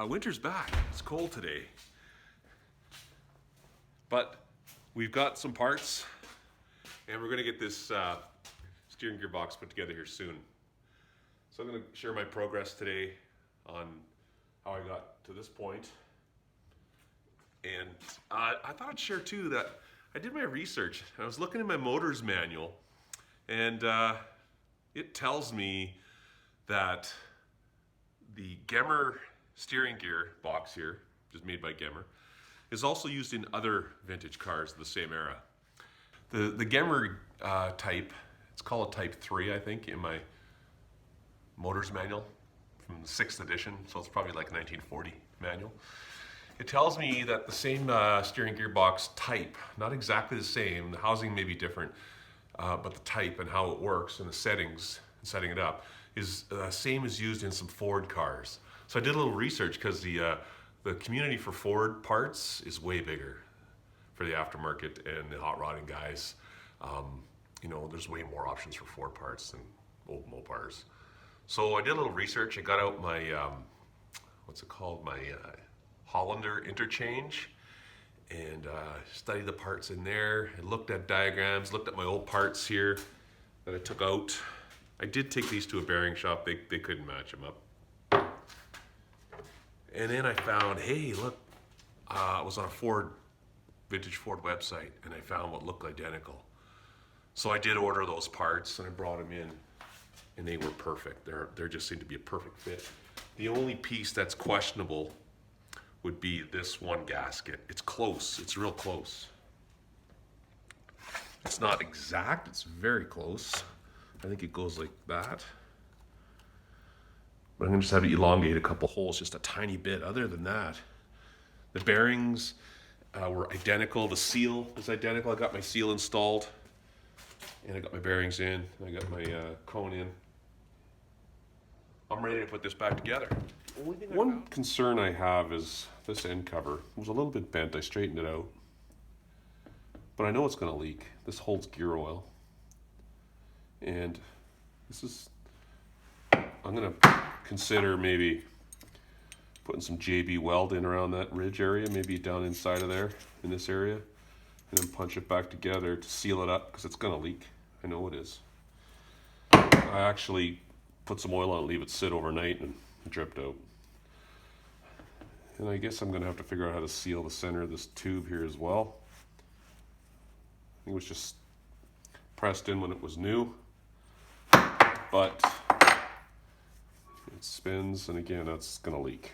Winter's back. It's cold today. But we've got some parts and we're gonna get this steering gear box put together here soon. So I'm gonna share my progress today on how I got to this point. And I thought I'd share too that I did my research. I was looking in my motor's manual and it tells me that the Gemmer steering gear box here, which is made by Gemmer, is also used in other vintage cars of the same era. The Gemmer type, it's called a Type 3, I think, in my motor's manual from the 6th edition, so it's probably like a 1940 manual. It tells me that the same steering gear box type, not exactly the same, the housing may be different, but the type and how it works and the settings, and setting it up, is the same as used in some Ford cars. So I did a little research because the community for Ford parts is way bigger for the aftermarket and the hot rodding guys. You know, there's way more options for Ford parts than old Mopars. So I did a little research. I got out my, what's it called, my Hollander interchange, and studied the parts in there. I looked at diagrams, looked at my old parts here that I took out. I did take these to a bearing shop. They couldn't match them up. And then I found, hey, look, I was on a vintage Ford website, and I found what looked identical. So I did order those parts, and I brought them in, and they were perfect. They just seemed to be a perfect fit. The only piece that's questionable would be this one gasket. It's close, it's real close. It's not exact, it's very close. I think it goes like that. But I'm gonna just have it elongate a couple holes, just a tiny bit. Other than that, the bearings were identical. The seal is identical. I got my seal installed, and I got my bearings in, and I got my cone in. I'm ready to put this back together. One concern I have is this end cover. It was a little bit bent. I straightened it out, but I know it's gonna leak. This holds gear oil, and this is, I'm gonna consider maybe putting some JB weld in around that ridge area, maybe down inside of there in this area, and then punch it back together to seal it up, because it's gonna leak. I know it is. I actually put some oil on it, leave it sit overnight, and it dripped out. And I guess I'm gonna have to figure out how to seal the center of this tube here as well. It was just pressed in when it was new, but it spins, and again, that's gonna leak.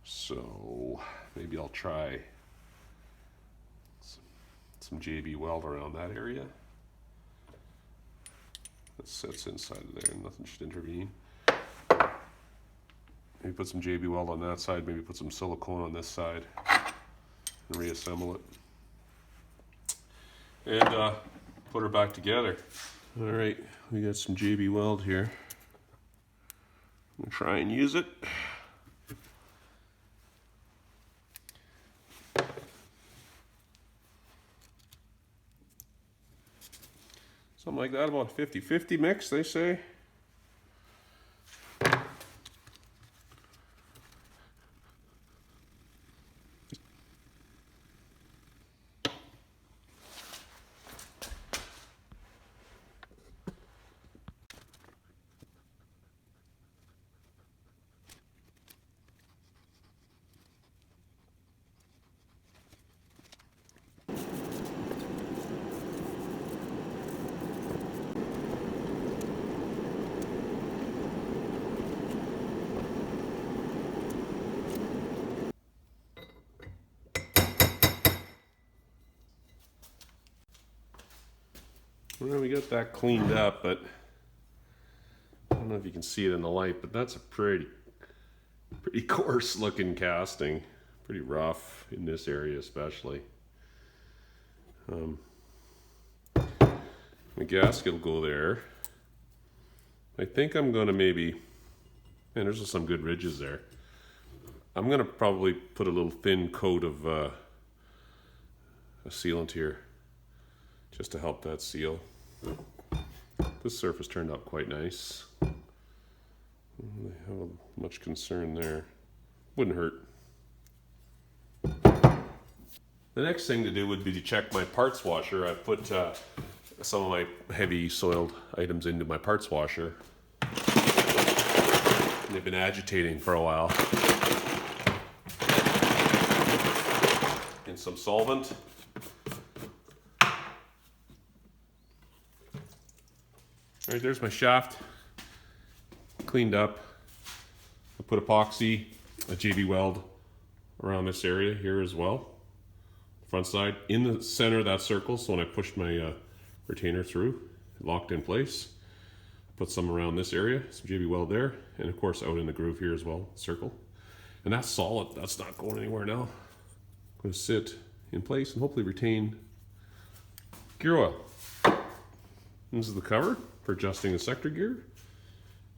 So maybe I'll try some JB weld around that area. That sits inside of there, and nothing should intervene. Maybe put some JB weld on that side, maybe put some silicone on this side, and reassemble it. And put her back together. All right, we got some JB weld here. I'm gonna try and use it. Something like that, about 50-50 mix, they say. Well, we got that cleaned up, but I don't know if you can see it in the light, but that's a pretty coarse looking casting. Pretty rough in this area especially. The gasket will go there. I think I'm gonna maybe, man, there's some good ridges there. I'm gonna probably put a little thin coat of a sealant here, just to help that seal. This surface turned out quite nice. I don't have much concern there. Wouldn't hurt. The next thing to do would be to check my parts washer. I put some of my heavy soiled items into my parts washer. And they've been agitating for a while. And some solvent. All right, there's my shaft. Cleaned up. I put epoxy, a JB weld around this area here as well. Front side, in the center of that circle, so when I pushed my retainer through, it locked in place. Put some around this area, some JB weld there, and of course out in the groove here as well, circle. And that's solid, that's not going anywhere now. Going to sit in place and hopefully retain gear oil. This is the cover for adjusting the sector gear.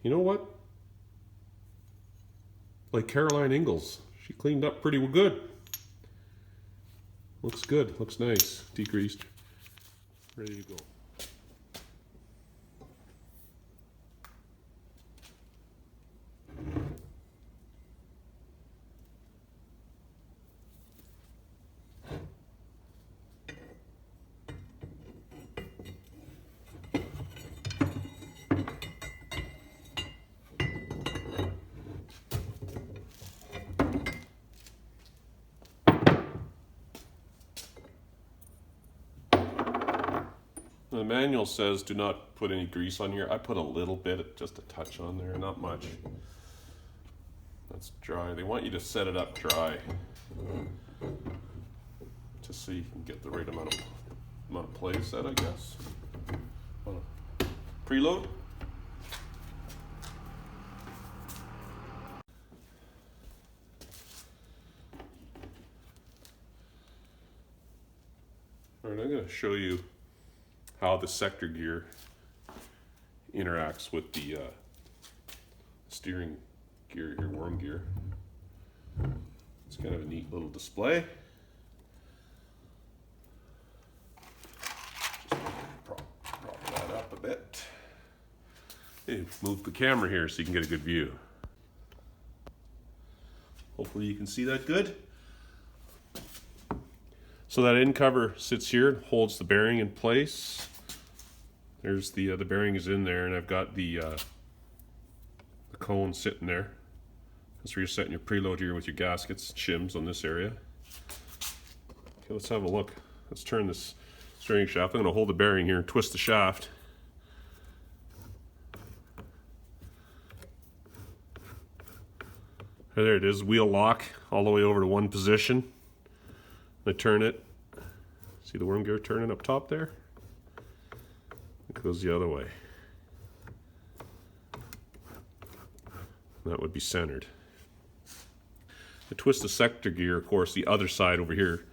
You know what? Like Caroline Ingalls, she cleaned up pretty good. Looks good, looks nice, degreased, ready to go. The manual says do not put any grease on here. I put a little bit, just a touch on there, not much. That's dry. They want you to set it up dry, just so you can get the right amount of play set, I guess. Preload. All right, I'm going to show you how the sector gear interacts with the steering gear, your worm gear. It's kind of a neat little display. Just prop that up a bit. Hey, move the camera here so you can get a good view. Hopefully you can see that good. So that end cover sits here and holds the bearing in place. There's the bearing is in there, and I've got the cone sitting there. That's where you're setting your preload here with your gaskets, shims on this area. Okay, let's have a look. Let's turn this steering shaft. I'm going to hold the bearing here and twist the shaft. There it is, wheel lock all the way over to one position. I turn it. See the worm gear turning up top there? It goes the other way. That would be centered. I twist the sector gear, of course, the other side over here.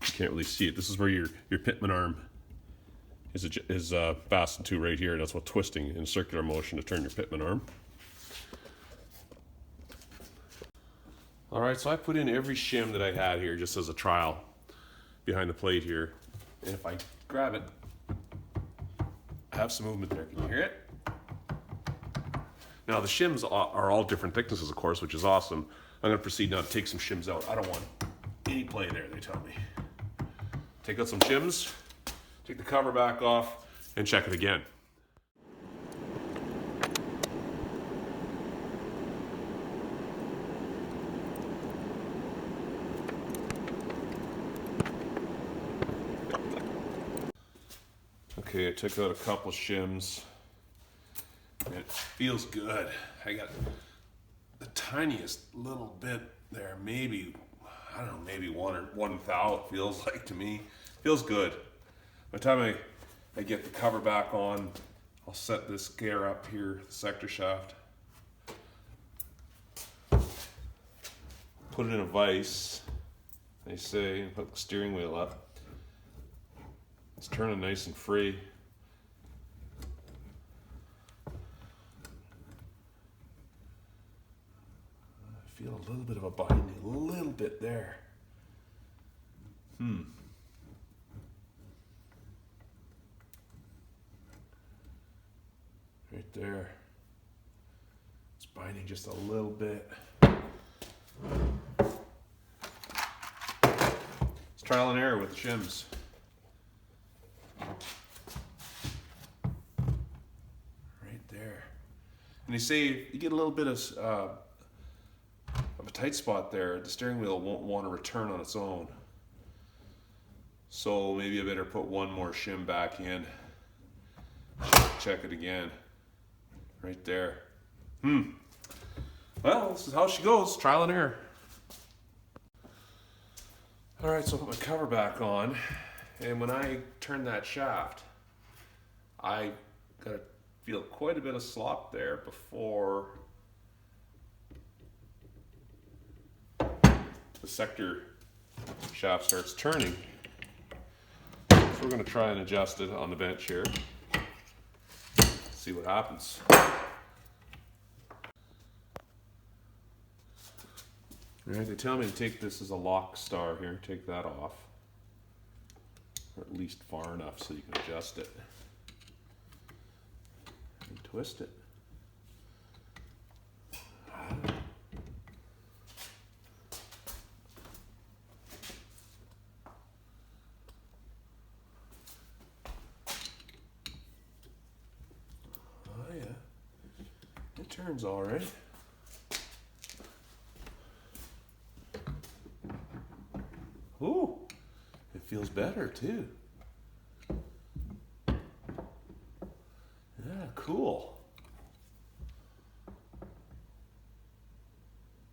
You can't really see it. This is where your pitman arm is fastened to right here. That's what twisting in circular motion to turn your pitman arm. All right, so I put in every shim that I had here just as a trial behind the plate here. And if I grab it, I have some movement there. Can you hear it? Now the shims are all different thicknesses, of course, which is awesome. I'm gonna proceed now to take some shims out. I don't want any play there, they tell me. Take out some shims, take the cover back off, and check it again. Okay, I took out a couple shims. And it feels good. I got the tiniest little bit there, maybe, I don't know, maybe one thou, it feels like to me. Feels good. By the time I get the cover back on, I'll set this gear up here, the sector shaft. Put it in a vise, they say, and put the steering wheel up. It's turning nice and free. I feel a little bit of a binding, a little bit there. Right there. It's binding just a little bit. It's trial and error with the shims. Right there. And they say you get a little bit of a tight spot there, the steering wheel won't want to return on its own. So maybe I better put one more shim back in. Check it again. Right there. Well, this is how she goes, trial and error. All right, so I put my cover back on, and when I turn that shaft, I gotta feel quite a bit of slop there before the sector shaft starts turning. So we're gonna try and adjust it on the bench here. See what happens. All right, they tell me to take this as a lock star here, take that off, or at least far enough so you can adjust it and twist it. Oh yeah, it turns all right. Ooh, it feels better too. Yeah, cool.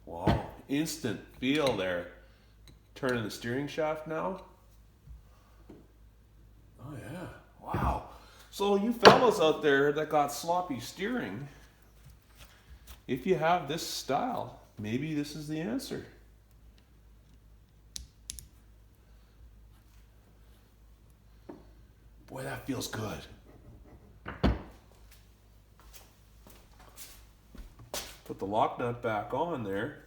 Wow, instant feel there. Turning the steering shaft now. Oh yeah, wow. So you fellas out there that got sloppy steering, if you have this style, maybe this is the answer. Boy, that feels good. Put the lock nut back on there.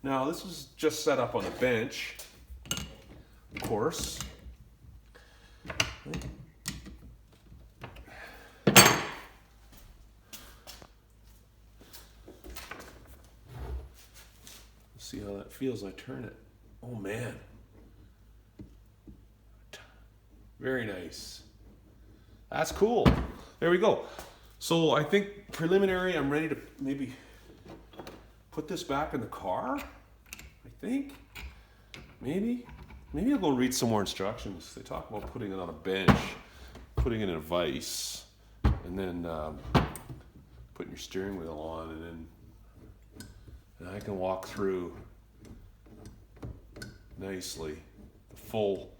Now this is just set up on a bench, of course. See how that feels. I turn it. Oh man. Very nice. That's cool. There we go. So I think preliminary, I'm ready to maybe put this back in the car. I think. Maybe I'll go read some more instructions. They talk about putting it on a bench, putting it in a vise, and then putting your steering wheel on, and then I can walk through nicely the full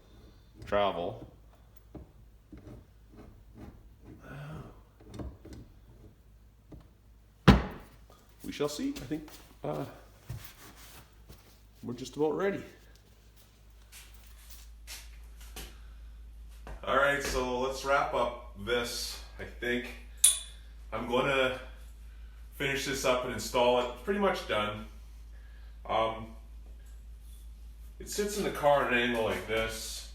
travel. We shall see. I think we're just about ready. All right, so let's wrap up this. I think I'm going to finish this up and install it. It's pretty much done. It sits in the car at an angle like this,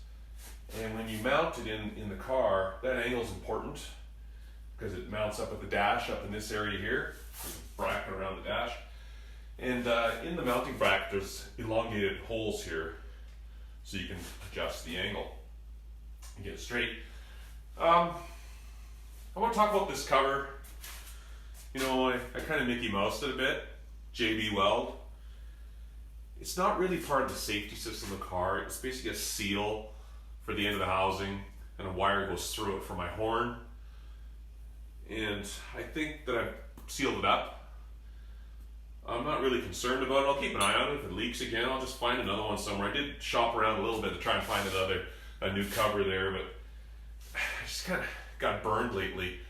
and when you mount it in the car, that angle is important because it mounts up at the dash up in this area here. There's a bracket around the dash, and in the mounting bracket there's elongated holes here so you can adjust the angle and get it straight. I want to talk about this cover. You know, I kind of Mickey Moused it a bit. JB Weld. It's not really part of the safety system of the car. It's basically a seal for the end of the housing, and a wire goes through it for my horn. And I think that I've sealed it up. I'm not really concerned about it. I'll keep an eye on it. If it leaks again, I'll just find another one somewhere. I did shop around a little bit to try and find a new cover there, but I just kind of got burned lately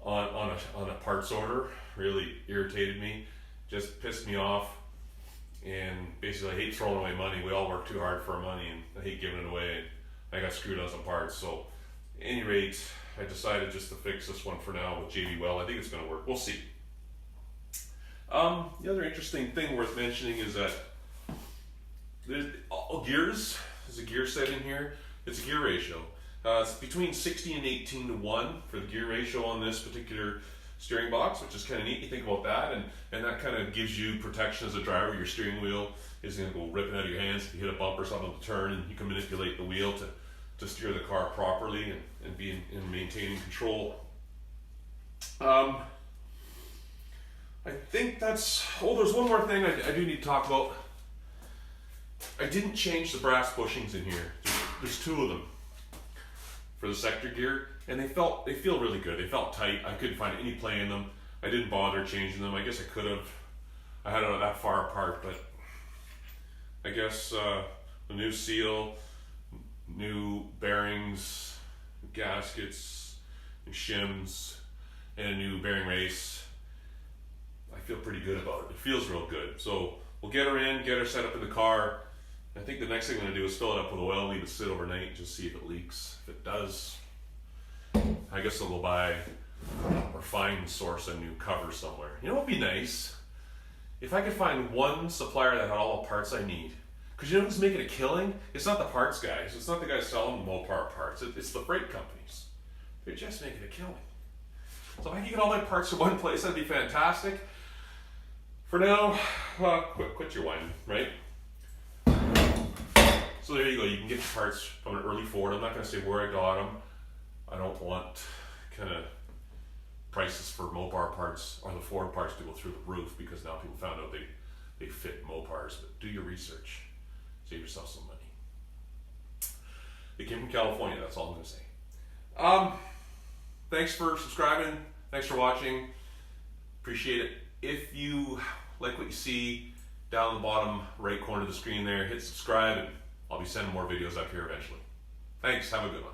on a parts order. Really irritated me, just pissed me off, and basically I hate throwing away money. We all work too hard for our money, and I hate giving it away. I got screwed on some parts, so at any rate, I decided just to fix this one for now with JB Weld. I think it's going to work. We'll see. The other interesting thing worth mentioning is that there's gears. There's a gear set in here. It's a gear ratio. It's between 60 and 18 to 1 for the gear ratio on this particular steering box, which is kind of neat. You think about that, and that kind of gives you protection as a driver. Your steering wheel isn't going to go ripping out of your hands if you hit a bump or something to turn, and you can manipulate the wheel to steer the car properly and be in maintaining control. I think that's, there's one more thing I do need to talk about. I didn't change the brass bushings in here. There's two of them for the sector gear, and they feel really good. They felt tight. I couldn't find any play in them. I didn't bother changing them. I guess I could have. I had it that far apart, but I guess the new seal, new bearings, gaskets, new shims, and a new bearing race. I feel pretty good about it. It feels real good. So we'll get her in, get her set up in the car. I think the next thing I'm going to do is fill it up with oil, leave it sit overnight, just see if it leaks. If it does, I guess I'll go buy or source a new cover somewhere. You know what would be nice? If I could find one supplier that had all the parts I need. Because you know who's making a killing? It's not the parts guys. It's not the guys selling Mopar parts. It's the freight companies. They're just making a killing. So if I could get all my parts in one place, that'd be fantastic. For now, quit your whining, right? So there you go. You can get your parts from an early Ford. I'm not going to say where I got them. I don't want kind of prices for Mopar parts or the Ford parts to go through the roof, because now people found out they fit Mopars. But do your research. Save yourself some money. They came from California. That's all I'm going to say. Thanks for subscribing. Thanks for watching. Appreciate it. If you like what you see down the bottom right corner of the screen there, hit subscribe, and I'll be sending more videos up here eventually. Thanks. Have a good one.